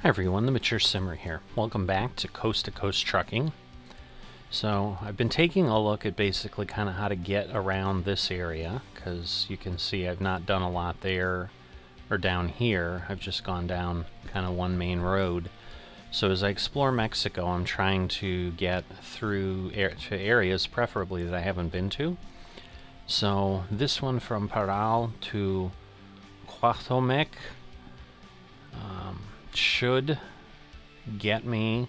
Hi everyone, the Mature Simmer here. Welcome back to Coast Trucking. So I've been taking a look at basically kind of how to get around this area, because you can see I've not done a lot there or down here. I've just gone down kind of one main road. So as I explore Mexico, I'm trying to get through to areas preferably that I haven't been to. So this one from Parral to Cuauhtémoc should get me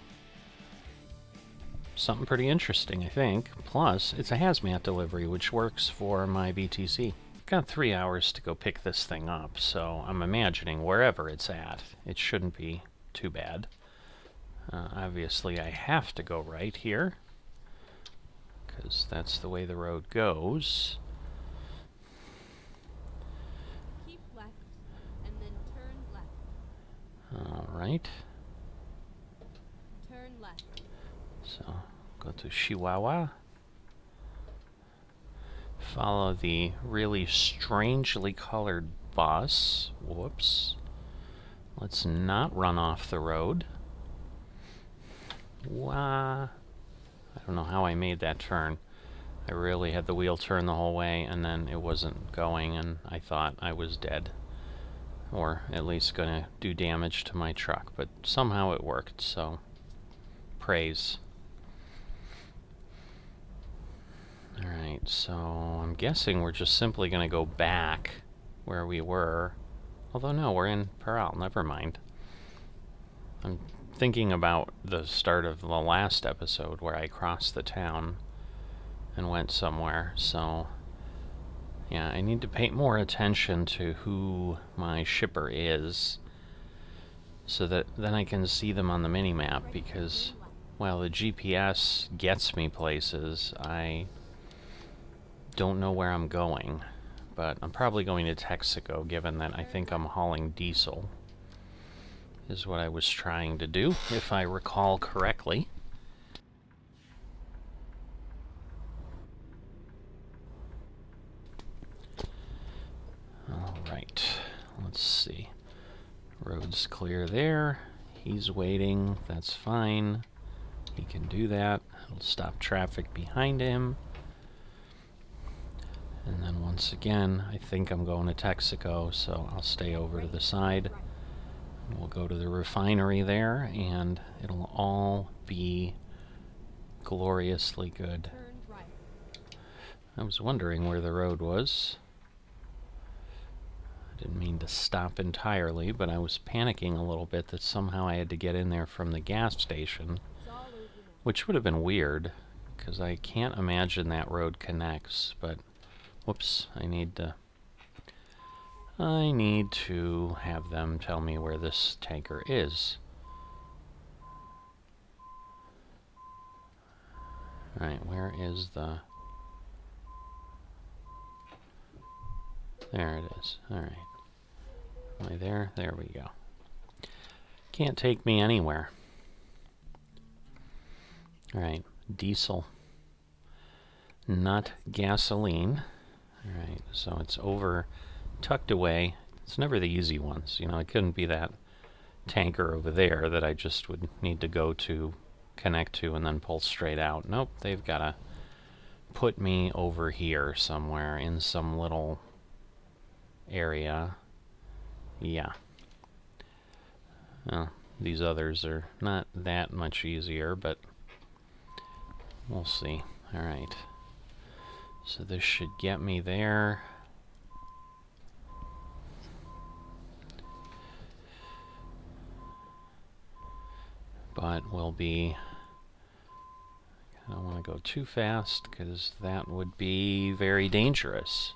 something pretty interesting, I think. Plus, it's a hazmat delivery, which works for my BTC. Got 3 hours to go pick this thing up, so I'm imagining wherever it's at, it shouldn't be too bad. Obviously, I have to go right here, because that's the way the road goes. Keep left, and then turn left. Alright. Turn left. So, go to Chihuahua. Follow the really strangely colored bus. Whoops. Let's not run off the road. Wah. I don't know how I made that turn. I really had the wheel turn the whole way, and then it wasn't going, and I thought I was dead. Or at least gonna do damage to my truck, but somehow it worked, so praise. Alright, so I'm guessing we're just simply gonna go back where we were. Although no, we're in Parral, never mind. I'm thinking about the start of the last episode where I crossed the town and went somewhere, so yeah, I need to pay more attention to who my shipper is so that then I can see them on the mini-map, because while the GPS gets me places, I don't know where I'm going. But I'm probably going to Texaco, given that I think I'm hauling diesel, is what I was trying to do, if I recall correctly. Alright, let's see. Road's clear there. He's waiting, that's fine. He can do that. It'll stop traffic behind him. And then once again, I think I'm going to Texaco, so I'll stay over to the side. We'll go to the refinery there, and it'll all be gloriously good. I was wondering where the road was. I didn't mean to stop entirely, but I was panicking a little bit that somehow I had to get in there from the gas station, which would have been weird, because I can't imagine that road connects, but whoops, I need to have them tell me where this tanker is. Alright, where is the... There it is. Alright. Am I there? There we go. Can't take me anywhere. Alright, diesel. Not gasoline. Alright, so it's over, tucked away. It's never the easy ones. You know, it couldn't be that tanker over there that I just would need to go to, connect to, and then pull straight out. Nope, they've got to put me over here somewhere in some little area. Yeah. Well, these others are not that much easier, but we'll see. Alright. So this should get me there. But will be... I don't want to go too fast, because that would be very dangerous.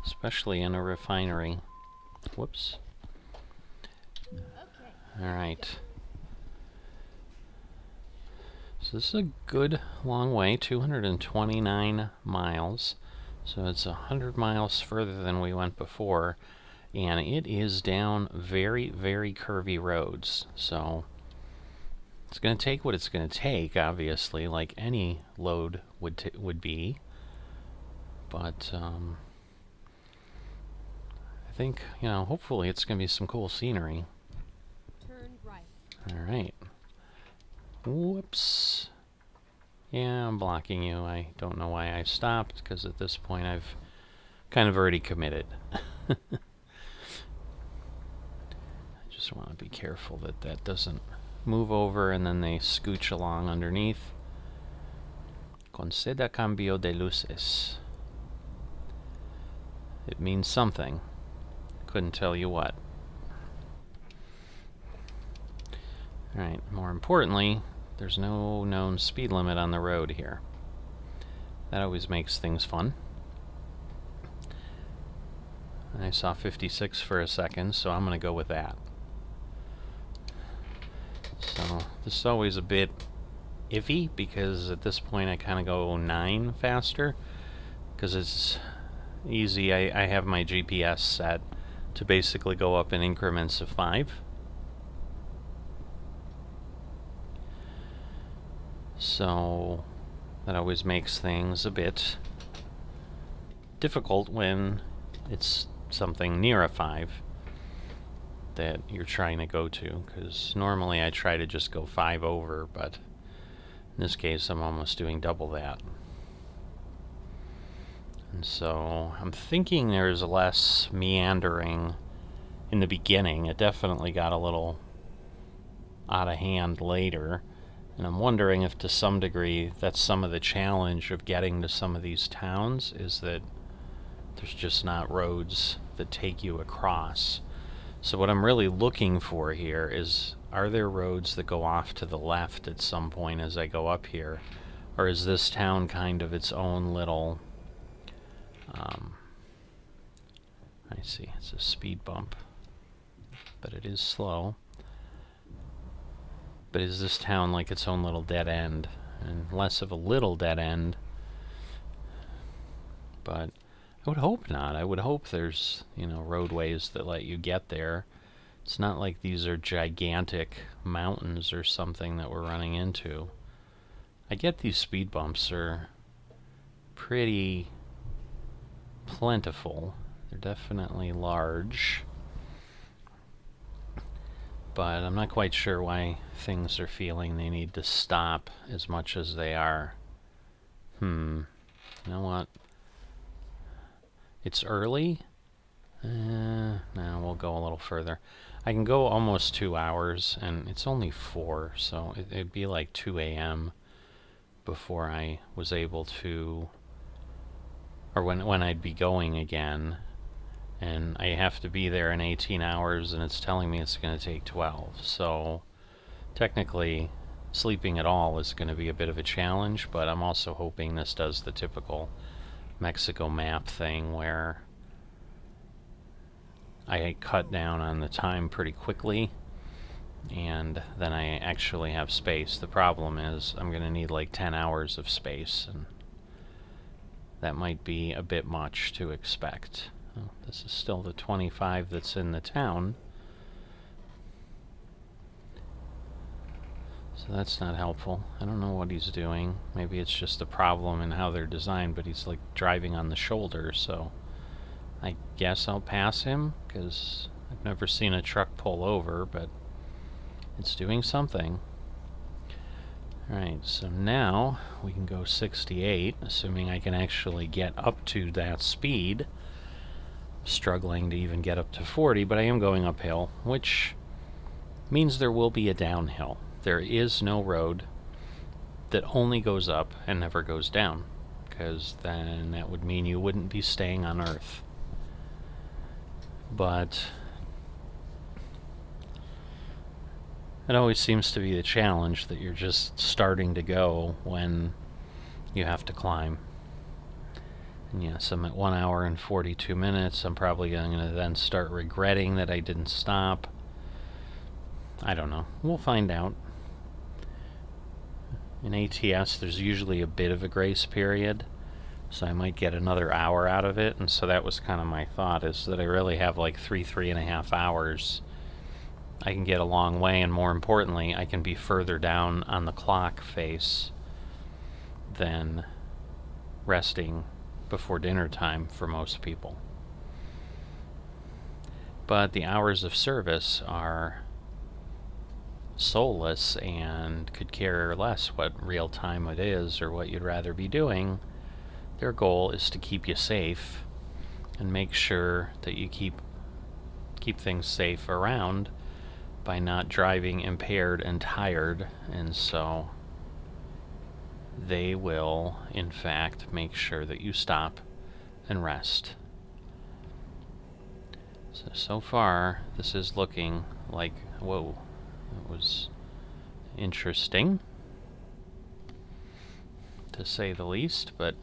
Especially in a refinery. Whoops. Alright. So this is a good long way, 229 miles. So it's 100 miles further than we went before. And it is down very, very curvy roads. So it's going to take what it's going to take, obviously, like any load would be. But I think, you know, hopefully it's going to be some cool scenery. Turn right. Alright. Whoops. Yeah, I'm blocking you. I don't know why I stopped, because at this point I've kind of already committed. I just want to be careful that that doesn't move over and then they scooch along underneath. Conceda cambio de luces. It means something. Couldn't tell you what. Alright, more importantly, there's no known speed limit on the road here. That always makes things fun. I saw 56 for a second, so I'm going to go with that. So this is always a bit iffy, because at this point I kind of go 9 faster, because it's easy. I have my GPS set to basically go up in increments of 5. So that always makes things a bit difficult when it's something near a 5 that you're trying to go to, because normally I try to just go 5 over, but in this case I'm almost doing double that. And so I'm thinking there's less meandering in the beginning. It definitely got a little out of hand later, and I'm wondering if to some degree that's some of the challenge of getting to some of these towns, is that there's just not roads that take you across. So what I'm really looking for here is, are there roads that go off to the left at some point as I go up here? Or is this town kind of its own little... I see, it's a speed bump, but it is slow. But is this town like its own little dead end? And less of a little dead end, but I would hope not. I would hope there's, roadways that let you get there. It's not like these are gigantic mountains or something that we're running into. I get these speed bumps are pretty plentiful. They're definitely large. But I'm not quite sure why things are feeling they need to stop as much as they are. You know what? It's early. No, we'll go a little further. I can go almost 2 hours, and it's only 4, so it'd be like 2 a.m. before I was able to, or when I'd be going again. And I have to be there in 18 hours, and it's telling me it's going to take 12. So technically, sleeping at all is going to be a bit of a challenge, but I'm also hoping this does the typical Mexico map thing where I cut down on the time pretty quickly, and then I actually have space. The problem is I'm going to need like 10 hours of space, and that might be a bit much to expect. Well, this is still the 25 that's in the town, so that's not helpful. I don't know what he's doing. Maybe it's just a problem in how they're designed, but he's like driving on the shoulder, so I guess I'll pass him, because I've never seen a truck pull over, but it's doing something. Alright, so now we can go 68, assuming I can actually get up to that speed. Struggling to even get up to 40, but I am going uphill, which means there will be a downhill. There is no road that only goes up and never goes down, because then that would mean you wouldn't be staying on Earth. But it always seems to be the challenge that you're just starting to go when you have to climb. And yes, I'm at 1 hour and 42 minutes. I'm probably going to then start regretting that I didn't stop. I don't know. We'll find out. In ATS, there's usually a bit of a grace period, so I might get another hour out of it. And so that was kind of my thought, is that I really have like 3.5 hours. I can get a long way, and more importantly, I can be further down on the clock face than resting before dinner time for most people. But the hours of service are soulless and could care less what real time it is or what you'd rather be doing. Their goal is to keep you safe and make sure that you keep things safe around by not driving impaired and tired, and so they will, in fact, make sure that you stop and rest. So far, this is looking like, whoa, that was interesting, to say the least, but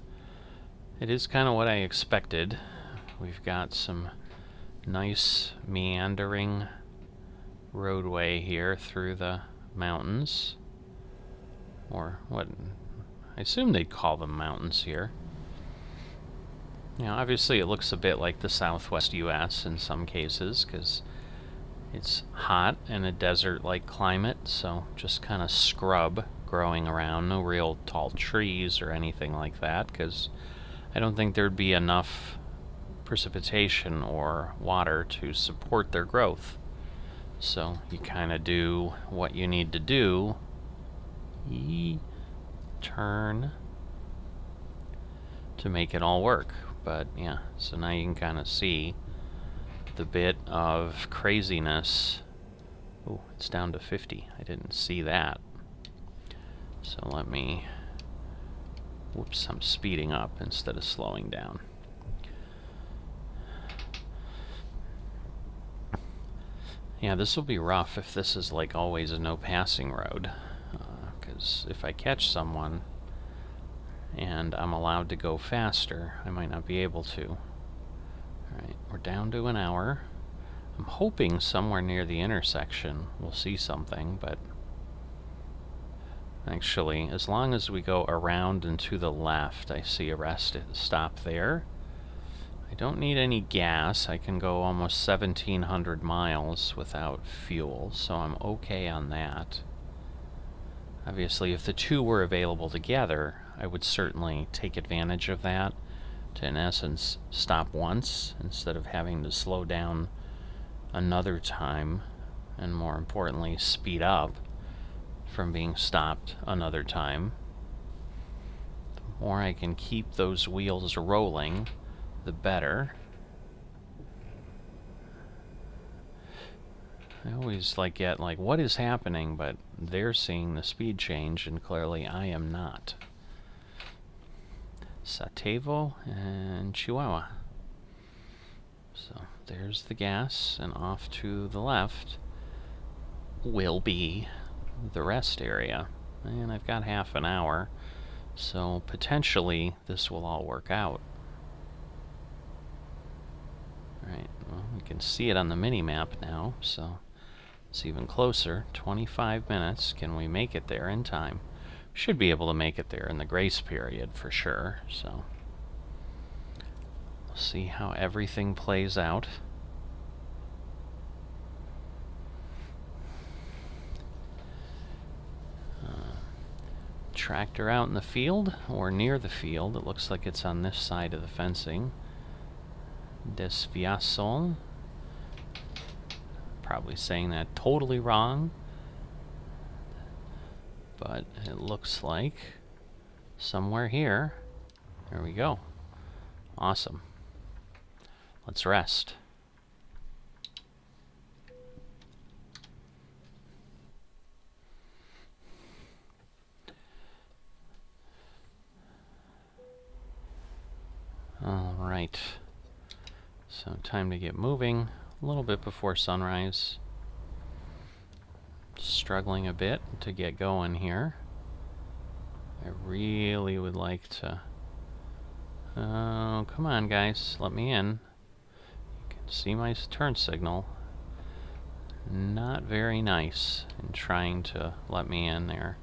it is kind of what I expected. We've got some nice meandering roadway here through the mountains, or what I assume they'd call them mountains here. You know, obviously it looks a bit like the southwest US in some cases, because it's hot and a desert-like climate, so just kind of scrub growing around, no real tall trees or anything like that, because I don't think there'd be enough precipitation or water to support their growth. So you kind of do what you need to do. Turn to make it all work. But yeah, so now you can kind of see the bit of craziness. Oh, it's down to 50. I didn't see that. So let me... Whoops, I'm speeding up instead of slowing down. Yeah, this will be rough if this is like always a no passing road. Because if I catch someone and I'm allowed to go faster, I might not be able to. Alright, we're down to an hour. I'm hoping somewhere near the intersection we'll see something, but actually, as long as we go around and to the left, I see a rest stop there. I don't need any gas. I can go almost 1,700 miles without fuel, so I'm okay on that. Obviously, if the two were available together, I would certainly take advantage of that to, in essence, stop once instead of having to slow down another time, and more importantly, speed up from being stopped another time. The more I can keep those wheels rolling, the better. I always get what is happening, but they're seeing the speed change and clearly I am not. Sativo and Chihuahua. So there's the gas, and off to the left will be the rest area. And I've got half an hour, so potentially this will all work out. Alright, well, we can see it on the mini-map now, so it's even closer. 25 minutes. Can we make it there in time? We should be able to make it there in the grace period for sure, so we'll see how everything plays out. Tractor out in the field, or near the field. It looks like it's on this side of the fencing. Desviação. Probably saying that totally wrong, but it looks like somewhere here. There we go. Awesome. Let's rest. All right. So time to get moving. A little bit before sunrise. Struggling a bit to get going here. I really would like to... Oh, come on guys, let me in. You can see my turn signal. Not very nice in trying to let me in there.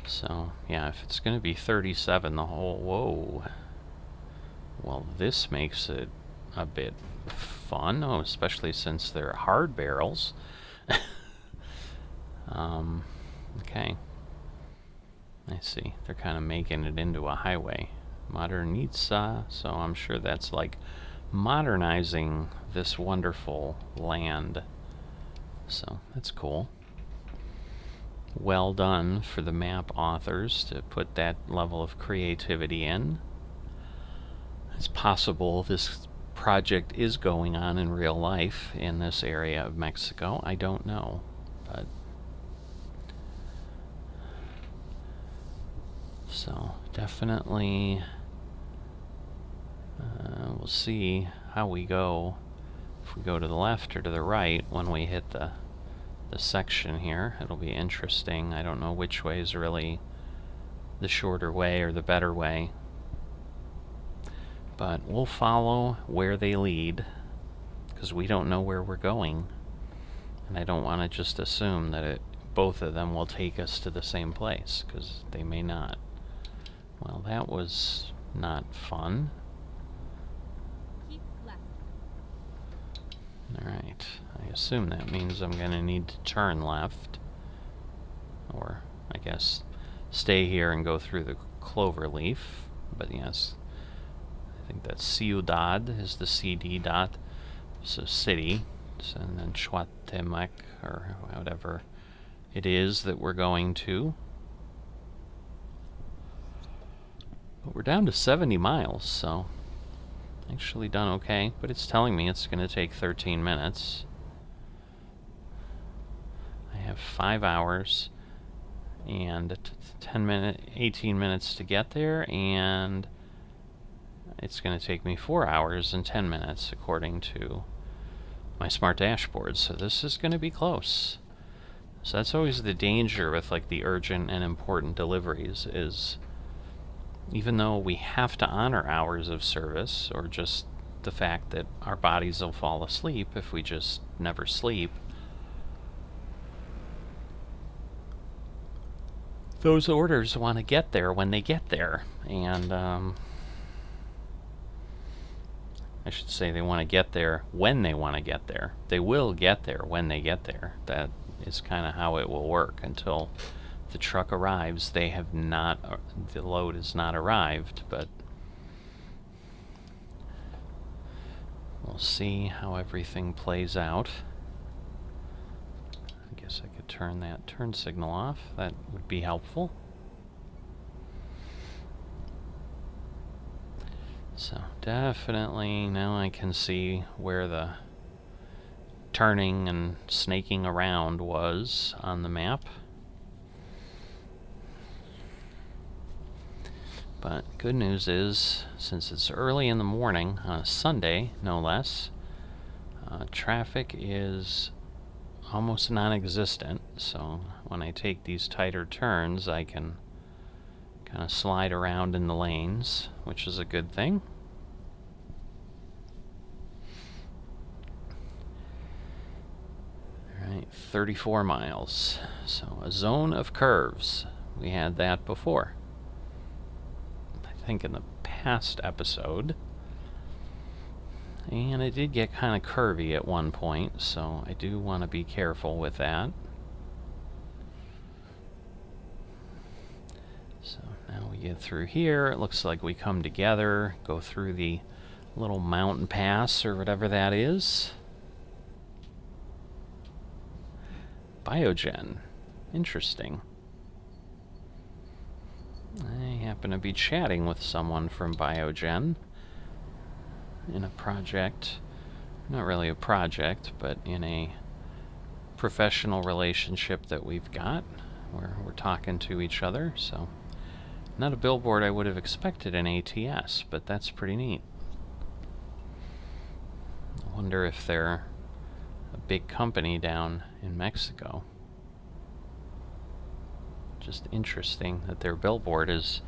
So, yeah, if it's going to be 37 the whole... Whoa. Well, this makes it a bit fun, especially since they're hard barrels. Okay. I see. They're kind of making it into a highway. Modernitza, so I'm sure that's like modernizing this wonderful land. So that's cool. Well done for the map authors to put that level of creativity in. It's possible this project is going on in real life in this area of Mexico. I don't know, but so definitely we'll see how we go, if we go to the left or to the right when we hit the section here. It'll be interesting. I don't know which way is really the shorter way or the better way, but we'll follow where they lead because we don't know where we're going, and I don't want to just assume that both of them will take us to the same place, because they may not. Well, that was not fun. Keep left. Alright, I assume that means I'm going to need to turn left, or I guess stay here and go through the clover leaf, but yes, I think that's Ciudad is the CD dot, so city, so, and then Chuatemec, or whatever it is that we're going to. But we're down to 70 miles, so actually done okay, but it's telling me it's going to take 13 minutes. I have 5 hours and 18 minutes to get there, and it's going to take me 4 hours and 10 minutes according to my smart dashboard, so this is going to be close. So that's always the danger with like the urgent and important deliveries, is even though we have to honor hours of service, or just the fact that our bodies will fall asleep if we just never sleep, those orders want to get there when they get there. And I should say they want to get there when they want to get there. They will get there when they get there. That is kind of how it will work until the truck arrives. They have not, the load has not arrived, but we'll see how everything plays out. I guess I could turn that turn signal off. That would be helpful. So definitely now I can see where the turning and snaking around was on the map. But good news is, since it's early in the morning on a Sunday, no less, traffic is almost non-existent. So when I take these tighter turns, I can kind of slide around in the lanes, which is a good thing. Alright, 34 miles. So a zone of curves. We had that before, I think, in the past episode. And it did get kind of curvy at one point, so I do want to be careful with that. So now we get through here. It looks like we come together, go through the little mountain pass or whatever that is. Biogen. Interesting. I happen to be chatting with someone from Biogen in a project, not really a project, but in a professional relationship that we've got, where we're talking to each other. So not a billboard I would have expected in ATS, but that's pretty neat. I wonder if they're a big company down in Mexico. Just interesting that their billboard is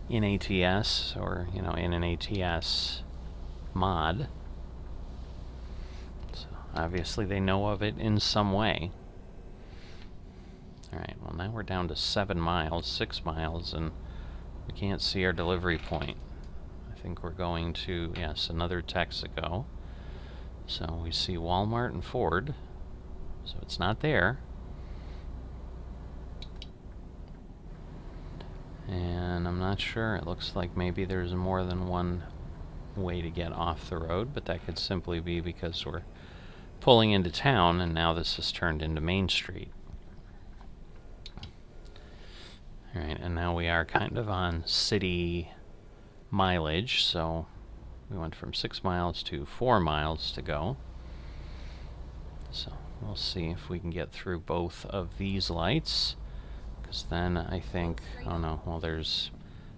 in ATS, or, you know, in an ATS mod. So obviously they know of it in some way. Alright, well now we're down to 7 miles, 6 miles, and we can't see our delivery point. I think we're going to, yes, another Texaco. So we see Walmart and Ford, so it's not there. And I'm not sure, it looks like maybe there's more than one way to get off the road, but that could simply be because we're pulling into town, and now this has turned into Main Street. Alright, and now we are kind of on city mileage, so we went from 6 miles to 4 miles to go. So we'll see if we can get through both of these lights, because then I think, oh no, well there's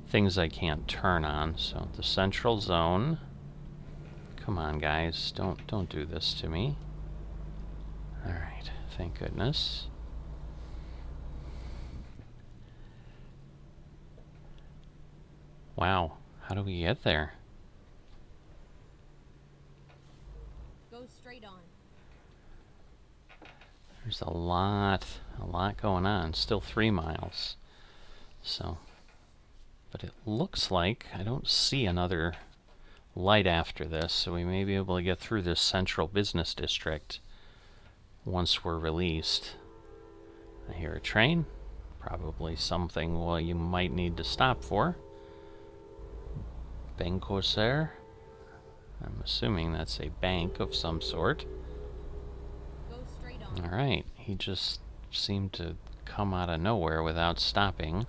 things I can't turn on. So the central zone, come on guys, don't do this to me. Alright, thank goodness. Wow, how do we get there? Go straight on. There's a lot going on. Still 3 miles. So, but it looks like I don't see another light after this, so we may be able to get through this central business district once we're released. I hear a train. Probably something, well, you might need to stop for. Bancoser. I'm assuming that's a bank of some sort. Go straight on. Alright, he just seemed to come out of nowhere without stopping.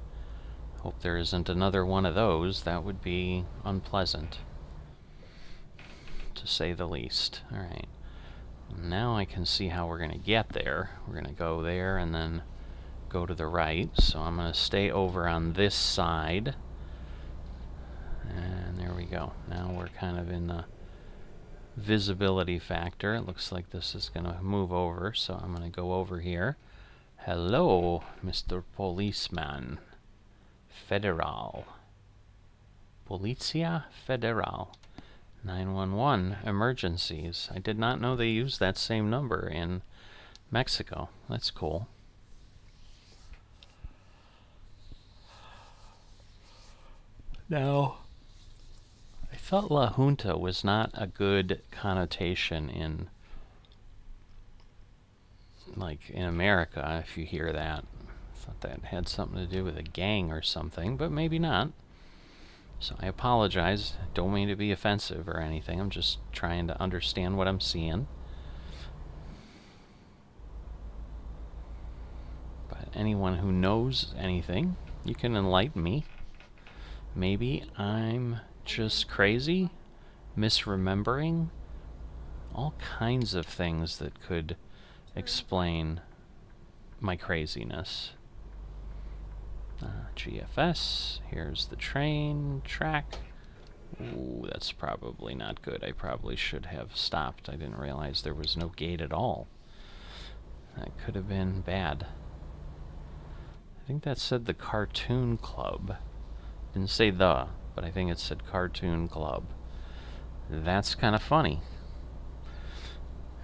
Hope there isn't another one of those. That would be unpleasant, to say the least. Alright, now I can see how we're going to get there. We're going to go there and then go to the right. So I'm going to stay over on this side. And there we go. Now we're kind of in the visibility factor. It looks like this is going to move over, so I'm going to go over here. Hello, Mr. Policeman. Federal. Polizia Federal. 911 emergencies. I did not know they used that same number in Mexico. That's cool. Now, I thought La Junta was not a good connotation in, like, in America, if you hear that. I thought that had something to do with a gang or something, but maybe not. So I apologize. Don't mean to be offensive or anything. I'm just trying to understand what I'm seeing. But anyone who knows anything, you can enlighten me. Maybe I'm just crazy, misremembering, all kinds of things that could explain my craziness. GFS, here's the train track. Ooh, that's probably not good. I probably should have stopped. I didn't realize there was no gate at all. That could have been bad. I think that said the Cartoon Club. Didn't say the, but I think it said Cartoon Club. That's kind of funny.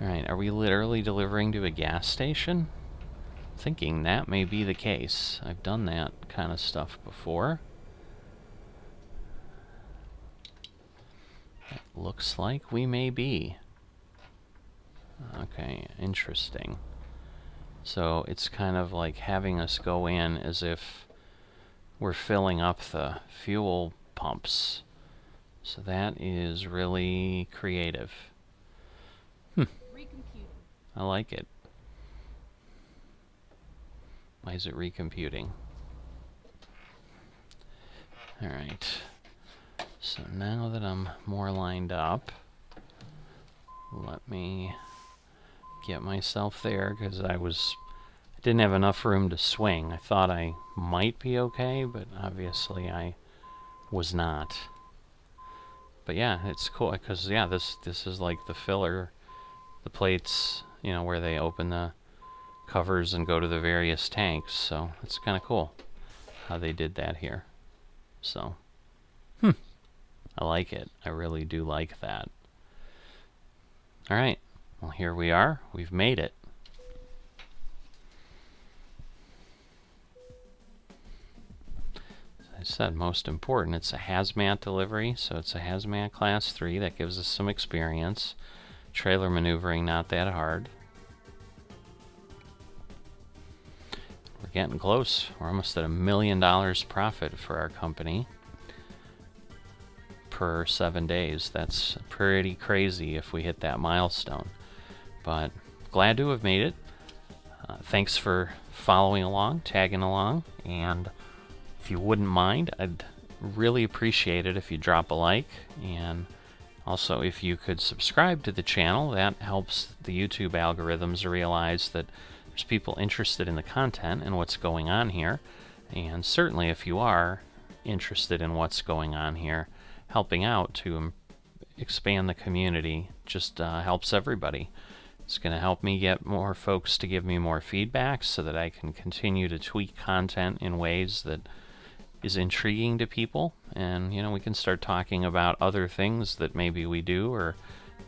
Alright, are we literally delivering to a gas station? Thinking that may be the case. I've done that kind of stuff before. It looks like we may be. Okay, interesting. So it's kind of like having us go in as if we're filling up the fuel pumps. So that is really creative. Recomputing. I like it. Why is it recomputing? Alright. So now that I'm more lined up, let me get myself there, because I didn't have enough room to swing. I thought I might be okay, but obviously I was not. But yeah, it's cool, because yeah, this is like the filler, the plates, you know, where they open the covers and go to the various tanks. So it's kind of cool how they did that here. So, I like it. I really do like that. Alright, well here we are. We've made it. As I said, most important, it's a hazmat delivery, so it's a hazmat class 3. That gives us some experience. Trailer maneuvering, not that hard. We're getting close. We're almost at $1 million profit for our company per 7 days. That's pretty crazy if we hit that milestone. But glad to have made it. Thanks for following along, tagging along, and if you wouldn't mind, I'd really appreciate it if you drop a like, and also if you could subscribe to the channel. That helps the YouTube algorithms realize that there's people interested in the content and what's going on here. And certainly if you are interested in what's going on here, helping out to expand the community just helps everybody. It's going to help me get more folks to give me more feedback so that I can continue to tweak content in ways that is intriguing to people. And, you know, we can start talking about other things that maybe we do or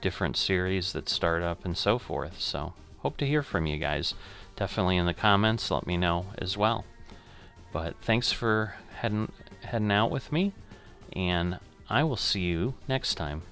different series that start up and so forth. So, hope to hear from you guys. Definitely in the comments, let me know as well. But thanks for heading out with me, and I will see you next time.